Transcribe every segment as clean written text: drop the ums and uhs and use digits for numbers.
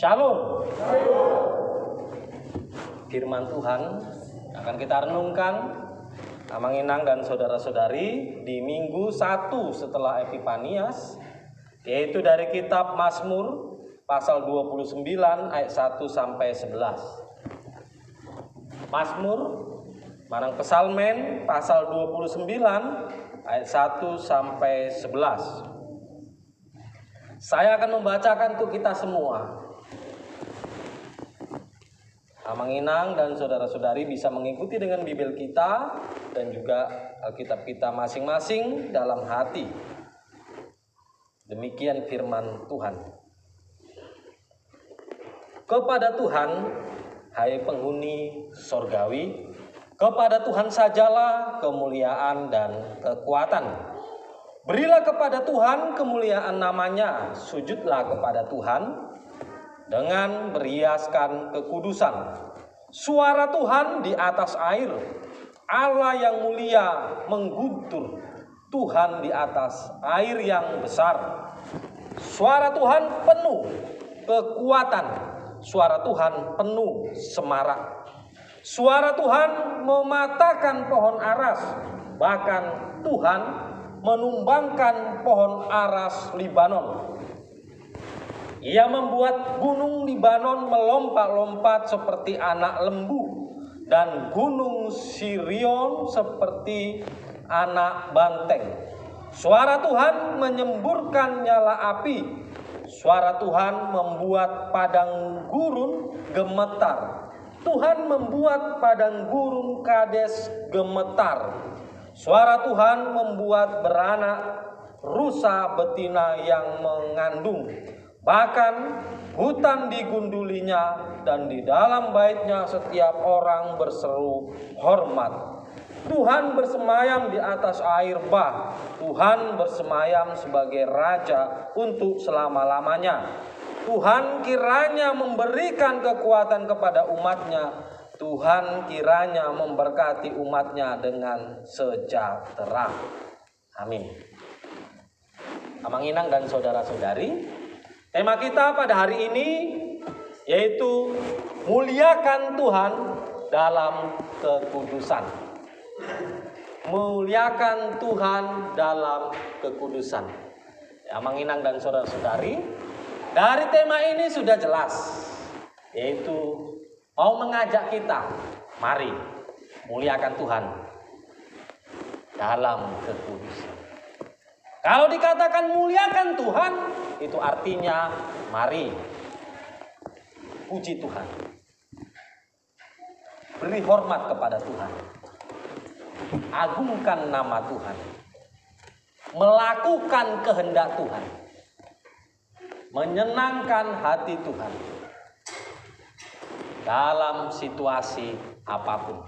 Shalom. Firman Tuhan akan kita renungkan, Amang Inang dan saudara-saudari, di minggu 1 setelah Epifanias, yaitu dari kitab Mazmur pasal 29 ayat 1 sampai 11. Mazmur Manang Pesalmen pasal 29 ayat 1 sampai 11. Saya akan membacakan untuk kita semua. Amang Inang dan saudara-saudari bisa mengikuti dengan Bible kita dan juga Alkitab kita masing-masing dalam hati. Demikian firman Tuhan. Kepada Tuhan, hai penghuni sorgawi, kepada Tuhan sajalah kemuliaan dan kekuatan. Berilah kepada Tuhan kemuliaan namanya, sujudlah kepada Tuhan dengan berhiaskan kekudusan. Suara Tuhan di atas air, Allah yang mulia mengguntur, Tuhan di atas air yang besar. Suara Tuhan penuh kekuatan, suara Tuhan penuh semarak. Suara Tuhan mematahkan pohon aras, bahkan Tuhan menumbangkan pohon aras Libanon. Ia membuat gunung Libanon melompat-lompat seperti anak lembu, dan gunung Sirion seperti anak banteng. Suara Tuhan menyemburkan nyala api. Suara Tuhan membuat padang gurun gemetar. Tuhan membuat padang gurun Kades gemetar. Suara Tuhan membuat beranak rusa betina yang mengandung. Bahkan hutan digundulinya, dan di dalam baitnya setiap orang berseru hormat. Tuhan bersemayam di atas air bah. Tuhan bersemayam sebagai raja untuk selama-lamanya. Tuhan kiranya memberikan kekuatan kepada umatnya. Tuhan kiranya memberkati umatnya dengan sejahtera. Amin. Amang Inang dan saudara-saudari, tema kita pada hari ini yaitu muliakan Tuhan dalam kekudusan. Muliakan Tuhan dalam kekudusan. Amang Inang dan saudara-saudari, dari tema ini sudah jelas, yaitu mau mengajak kita, mari muliakan Tuhan dalam kekudusan. Kalau dikatakan muliakan Tuhan, itu artinya mari puji Tuhan. Beri hormat kepada Tuhan. Agungkan nama Tuhan. Melakukan kehendak Tuhan. Menyenangkan hati Tuhan. Dalam situasi apapun.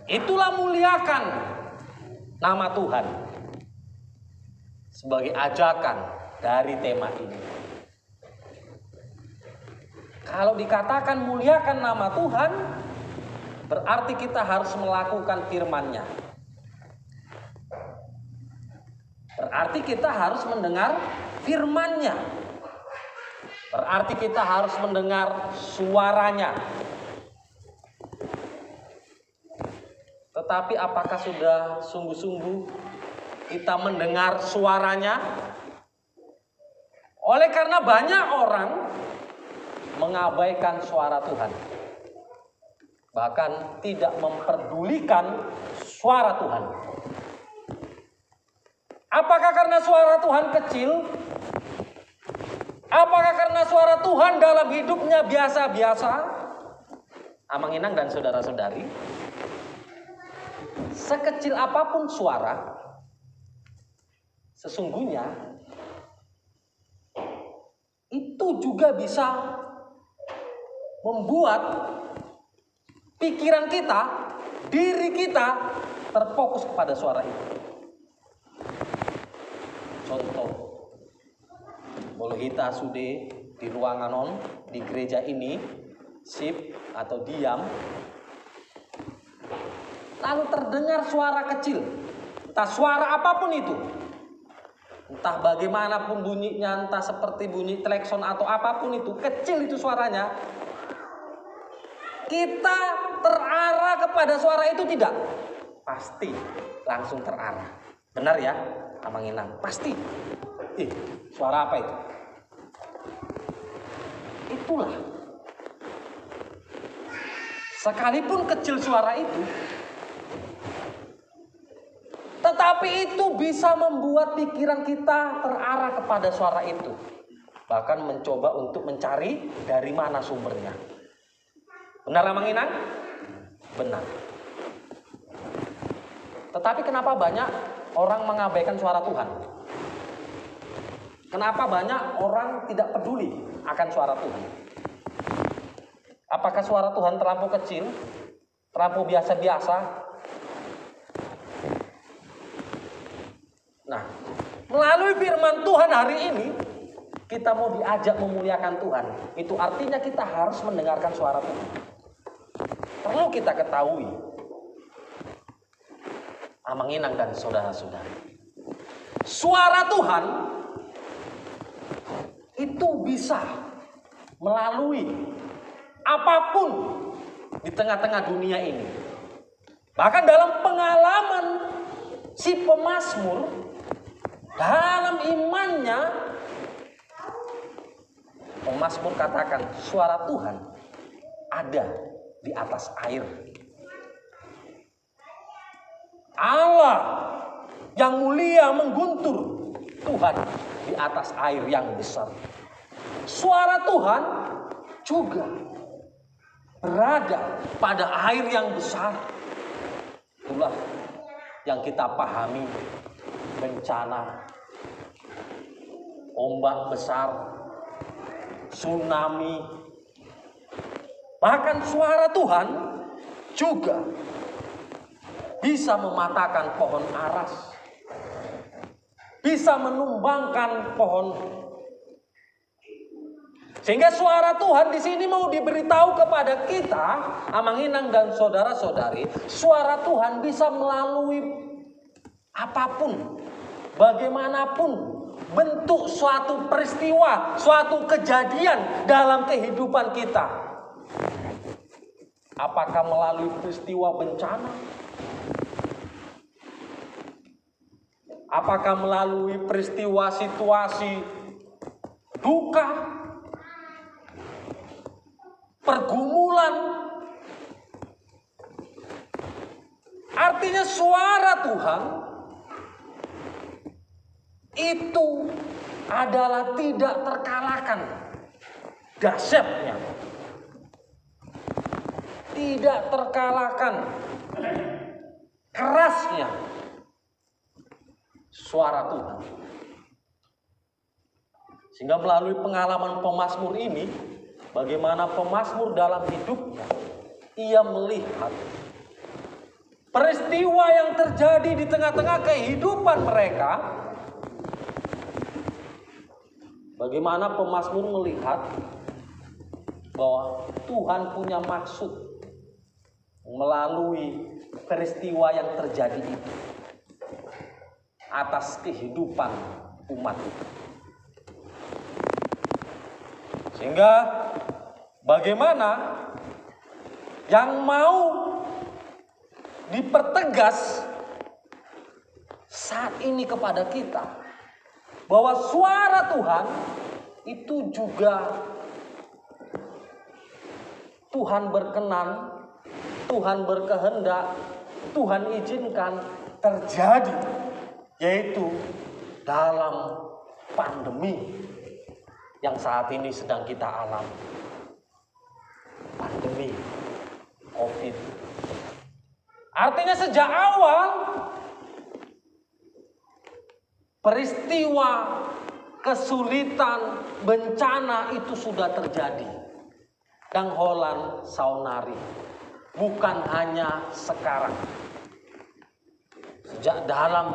Itulah muliakan nama Tuhan. Sebagai ajakan dari tema ini. Kalau dikatakan muliakan nama Tuhan, berarti kita harus melakukan firman-Nya. Berarti kita harus mendengar firman-Nya. Berarti kita harus mendengar suaranya. Tetapi apakah sudah sungguh-sungguh kita mendengar suaranya? Oleh karena banyak orang mengabaikan suara Tuhan. Bahkan tidak memperdulikan suara Tuhan. Apakah karena suara Tuhan kecil? Apakah karena suara Tuhan dalam hidupnya biasa-biasa? Amang Inang dan saudara-saudari, sekecil apapun suara, sesungguhnya itu juga bisa membuat pikiran kita, diri kita terfokus kepada suara itu. Contoh, boleh kita sudah di ruangan di gereja ini, sip atau diam, lalu terdengar suara kecil, entah suara apapun itu. entah bagaimanapun bunyinya, entah seperti bunyi klakson atau apapun itu, kecil itu suaranya, kita terarah kepada suara itu tidak? Pasti langsung terarah. Benar ya, Amang Inang? Pasti. Suara apa itu? Itulah. Sekalipun kecil suara itu, tetapi itu bisa membuat pikiran kita terarah kepada suara itu. Bahkan mencoba untuk mencari dari mana sumbernya. Benar Amang Inang? Benar. Tetapi kenapa banyak orang mengabaikan suara Tuhan? Kenapa banyak orang tidak peduli akan suara Tuhan? Apakah suara Tuhan terlampau kecil? Terlampau biasa-biasa? Nah, melalui firman Tuhan hari ini, kita mau diajak memuliakan Tuhan. Itu artinya kita harus mendengarkan suara Tuhan. Perlu kita ketahui, Amang Inang dan saudara-saudari, suara Tuhan itu bisa melalui apapun di tengah-tengah dunia ini. Bahkan dalam pengalaman si pemazmur, dalam imannya, pemazmur katakan suara Tuhan ada di atas air. Allah yang mulia mengguntur Tuhan di atas air yang besar. Suara Tuhan juga berada pada air yang besar. Itulah yang kita pahami, bencana, ombak besar, tsunami. Bahkan suara Tuhan juga bisa mematahkan pohon aras, bisa menumbangkan pohon. Sehingga suara Tuhan di sini mau diberitahu kepada kita, Amang Inang dan saudara-saudari, suara Tuhan bisa melalui apapun, bagaimanapun bentuk suatu peristiwa, suatu kejadian dalam kehidupan kita. Apakah melalui peristiwa bencana? Apakah melalui peristiwa situasi duka, pergumulan? Artinya suara Tuhan itu adalah tidak terkalahkan dahsyatnya, tidak terkalahkan kerasnya suara Tuhan. Sehingga melalui pengalaman pemazmur ini, bagaimana pemazmur dalam hidupnya, ia melihat peristiwa yang terjadi di tengah-tengah kehidupan mereka. Bagaimana pemazmur melihat bahwa Tuhan punya maksud melalui peristiwa yang terjadi itu atas kehidupan umat itu. Sehingga bagaimana yang mau dipertegas saat ini kepada kita, bahwa suara Tuhan itu juga Tuhan berkenan, Tuhan berkehendak, Tuhan izinkan terjadi, yaitu dalam pandemi yang saat ini sedang kita alami. Pandemi COVID. Artinya sejak awal peristiwa kesulitan, bencana itu sudah terjadi. Dangholan saunari. Bukan hanya sekarang. Sejak dalam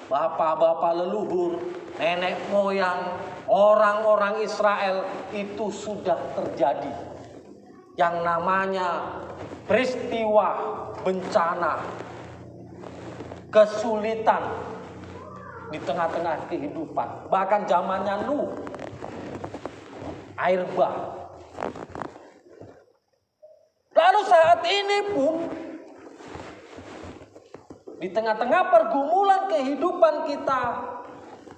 bapak-bapak leluhur, nenek moyang, orang-orang Israel itu sudah terjadi. Yang namanya peristiwa bencana, kesulitan, di tengah-tengah kehidupan. Bahkan zamannya Nuh, air bah. Lalu saat ini pun di tengah-tengah pergumulan kehidupan kita,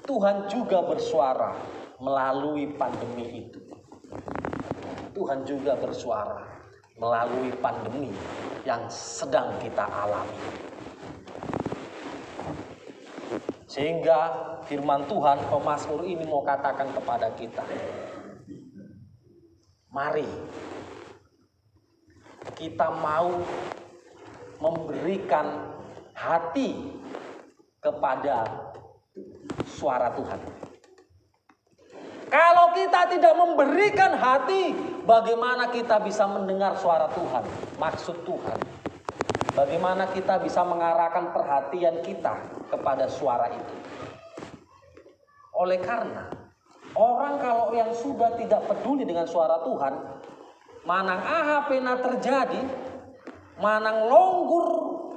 Tuhan juga bersuara melalui pandemi itu. Tuhan juga bersuara melalui pandemi yang sedang kita alami. Sehingga firman Tuhan pemazmur ini mau katakan kepada kita, mari kita mau memberikan hati kepada suara Tuhan. Kalau kita tidak memberikan hati, bagaimana kita bisa mendengar suara Tuhan, maksud Tuhan? Bagaimana kita bisa mengarahkan perhatian kita kepada suara itu? Oleh karena orang kalau yang sudah tidak peduli dengan suara Tuhan, manang aha pena terjadi, manang longgur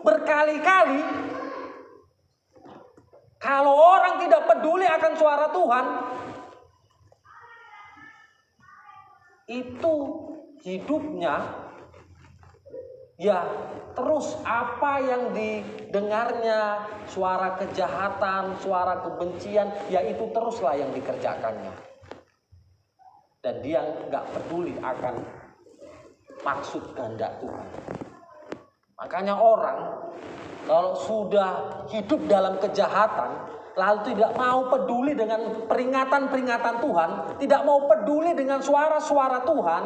berkali-kali. Kalau orang tidak peduli akan suara Tuhan, itu hidupnya ya terus apa yang didengarnya, suara kejahatan, suara kebencian, ya itu teruslah yang dikerjakannya. Dan dia nggak peduli akan maksud kehendak Tuhan. Makanya orang kalau sudah hidup dalam kejahatan, lalu tidak mau peduli dengan peringatan-peringatan Tuhan, tidak mau peduli dengan suara-suara Tuhan,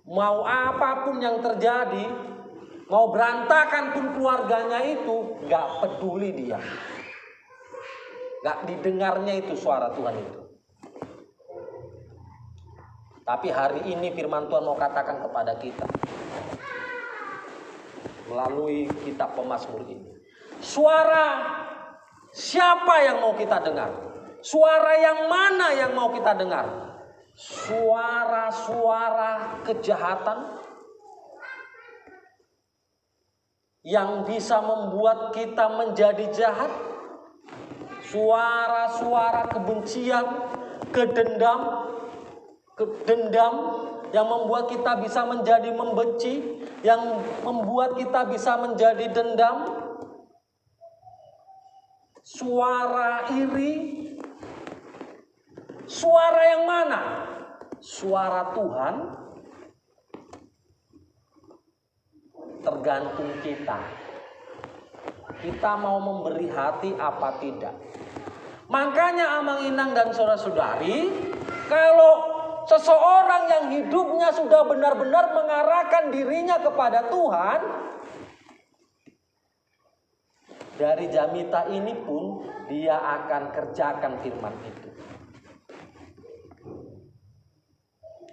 mau apapun yang terjadi, mau berantakan pun keluarganya itu, nggak peduli dia. Nggak didengarnya itu suara Tuhan itu. Tapi hari ini firman Tuhan mau katakan kepada kita melalui kitab pemazmur ini. Suara siapa yang mau kita dengar? Suara yang mana yang mau kita dengar? Suara-suara kejahatan yang bisa membuat kita menjadi jahat? Suara-suara kebencian, dendam yang membuat kita bisa menjadi membenci, yang membuat kita bisa menjadi dendam. Suara iri. Suara yang mana? Suara Tuhan. Tergantung kita. Kita mau memberi hati apa tidak. Makanya Amang Inang dan saudara-saudari, kalau seseorang yang hidupnya sudah benar-benar mengarahkan dirinya kepada Tuhan, dari Jamita ini pun dia akan kerjakan firman itu.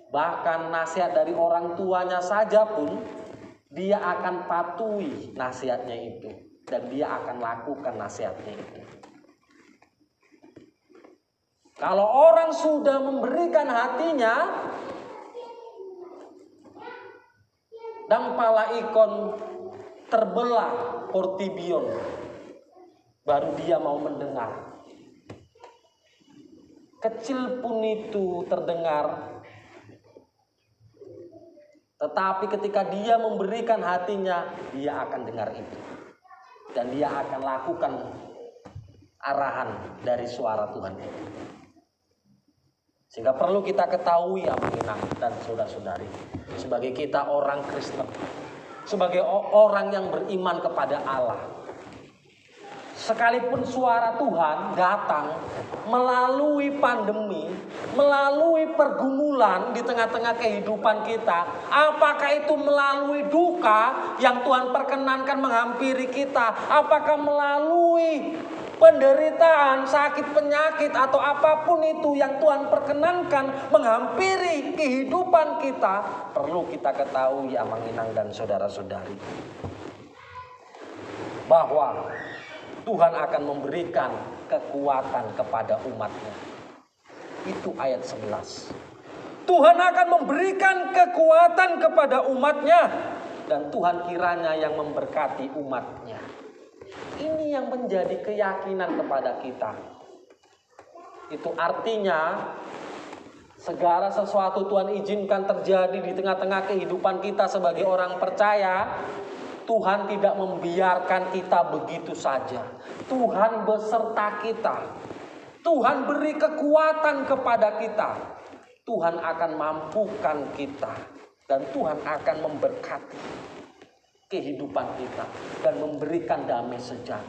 Bahkan nasihat dari orang tuanya saja pun dia akan patuhi nasihatnya itu. Dan dia akan lakukan nasihatnya itu. Kalau orang sudah memberikan hatinya, dan pala ikon terbelah portibion, baru dia mau mendengar. Kecil pun itu terdengar, tetapi ketika dia memberikan hatinya, dia akan dengar itu. Dan dia akan lakukan arahan dari suara Tuhan itu. Sehingga perlu kita ketahui Amang Inang dan saudara-saudari, sebagai kita orang Kristen, sebagai orang yang beriman kepada Allah, sekalipun suara Tuhan datang melalui pandemi, melalui pergumulan di tengah-tengah kehidupan kita, apakah itu melalui duka yang Tuhan perkenankan menghampiri kita, apakah melalui penderitaan, sakit, penyakit, atau apapun itu yang Tuhan perkenankan menghampiri kehidupan kita, perlu kita ketahui Amang Inang dan saudara-saudari, bahwa Tuhan akan memberikan kekuatan kepada umatnya. Itu ayat 11. Tuhan akan memberikan kekuatan kepada umatnya, dan Tuhan kiranya yang memberkati umatnya. Ini yang menjadi keyakinan kepada kita. Itu artinya segala sesuatu Tuhan izinkan terjadi di tengah-tengah kehidupan kita sebagai orang percaya. Tuhan tidak membiarkan kita begitu saja. Tuhan beserta kita. Tuhan beri kekuatan kepada kita. Tuhan akan mampukan kita. Dan Tuhan akan memberkati kehidupan kita. Dan memberikan damai sejahtera.